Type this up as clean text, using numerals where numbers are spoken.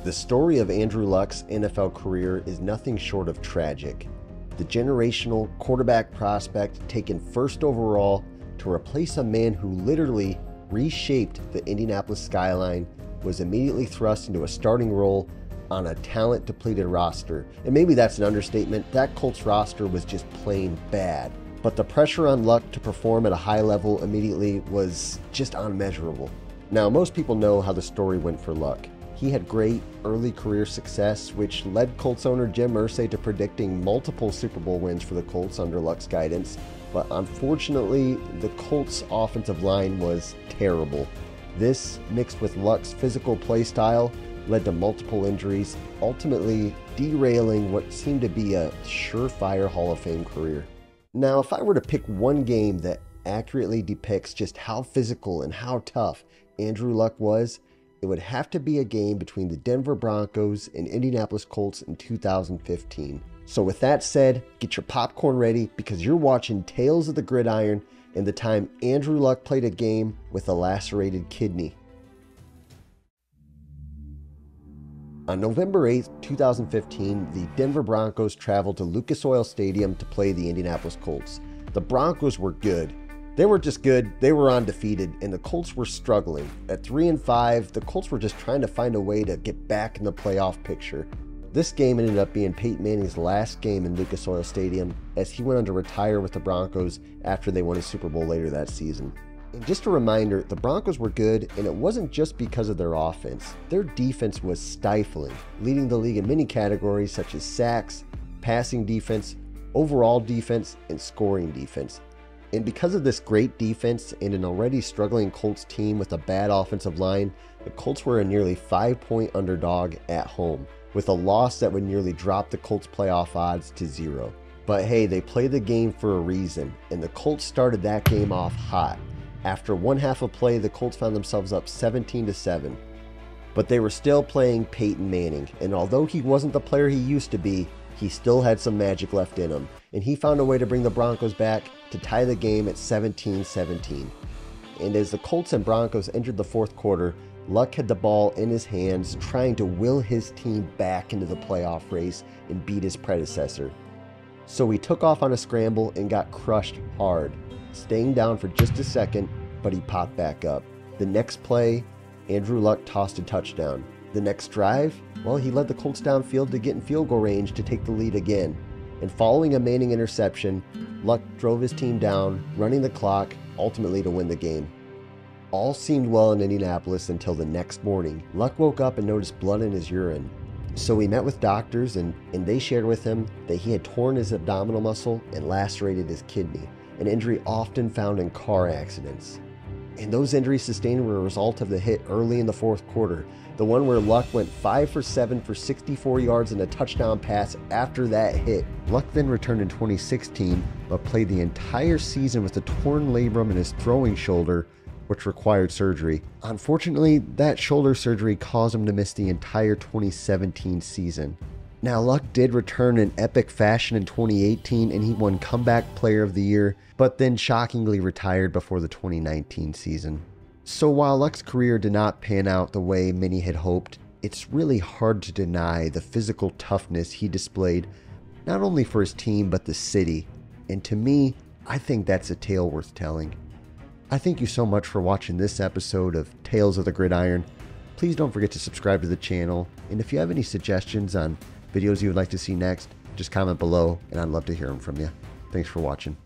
The story of Andrew Luck's NFL career is nothing short of tragic. The generational quarterback prospect taken first overall to replace a man who literally reshaped the Indianapolis skyline was immediately thrust into a starting role on a talent-depleted roster. And maybe that's an understatement. That Colts roster was just plain bad. But the pressure on Luck to perform at a high level immediately was just unmeasurable. Now, most people know how the story went for Luck. He had great early career success, which led Colts owner Jim Irsay to predicting multiple Super Bowl wins for the Colts under Luck's guidance. But unfortunately, the Colts' offensive line was terrible. This, mixed with Luck's physical play style, led to multiple injuries, ultimately derailing what seemed to be a surefire Hall of Fame career. Now, if I were to pick one game that accurately depicts just how physical and how tough Andrew Luck was, it would have to be a game between the Denver Broncos and Indianapolis Colts in 2015. So with that said, get your popcorn ready because you're watching Tales of the Gridiron and the time Andrew Luck played a game with a lacerated kidney. On November 8, 2015, the Denver Broncos traveled to Lucas Oil Stadium to play the Indianapolis Colts. The Broncos were good. They were just good, they were undefeated, and the Colts were struggling. At 3-5, the Colts were just trying to find a way to get back in the playoff picture. This game ended up being Peyton Manning's last game in Lucas Oil Stadium, as he went on to retire with the Broncos after they won a Super Bowl later that season. And just a reminder, the Broncos were good, and it wasn't just because of their offense. Their defense was stifling, leading the league in many categories such as sacks, passing defense, overall defense, and scoring defense. And because of this great defense and an already struggling Colts team with a bad offensive line, the Colts were a nearly 5-point underdog at home, with a loss that would nearly drop the Colts' playoff odds to 0. But hey, they played the game for a reason, and the Colts started that game off hot. After one half of play, the Colts found themselves up 17-7. But they were still playing Peyton Manning, and although he wasn't the player he used to be, he still had some magic left in him, and he found a way to bring the Broncos back to tie the game at 17-17. And as the Colts and Broncos entered the fourth quarter, Luck had the ball in his hands, trying to will his team back into the playoff race and beat his predecessor. So he took off on a scramble and got crushed hard, staying down for just a second, but he popped back up. The next play, Andrew Luck tossed a touchdown. The next drive, well, he led the Colts downfield to get in field goal range to take the lead again. And following a Manning interception, Luck drove his team down, running the clock, ultimately to win the game. All seemed well in Indianapolis until the next morning. Luck woke up and noticed blood in his urine. So he met with doctors and they shared with him that he had torn his abdominal muscle and lacerated his kidney, an injury often found in car accidents. And those injuries sustained were a result of the hit early in the fourth quarter, the one where Luck went 5 for 7 for 64 yards and a touchdown pass after that hit. Luck then returned in 2016, but played the entire season with a torn labrum in his throwing shoulder, which required surgery. Unfortunately, that shoulder surgery caused him to miss the entire 2017 season. Now, Luck did return in epic fashion in 2018, and he won Comeback Player of the Year, but then shockingly retired before the 2019 season. So while Luck's career did not pan out the way many had hoped, it's really hard to deny the physical toughness he displayed, not only for his team, but the city. And to me, I think that's a tale worth telling. I thank you so much for watching this episode of Tales of the Gridiron. Please don't forget to subscribe to the channel, and if you have any suggestions on videos you would like to see next, just comment below, and I'd love to hear them from you. Thanks for watching.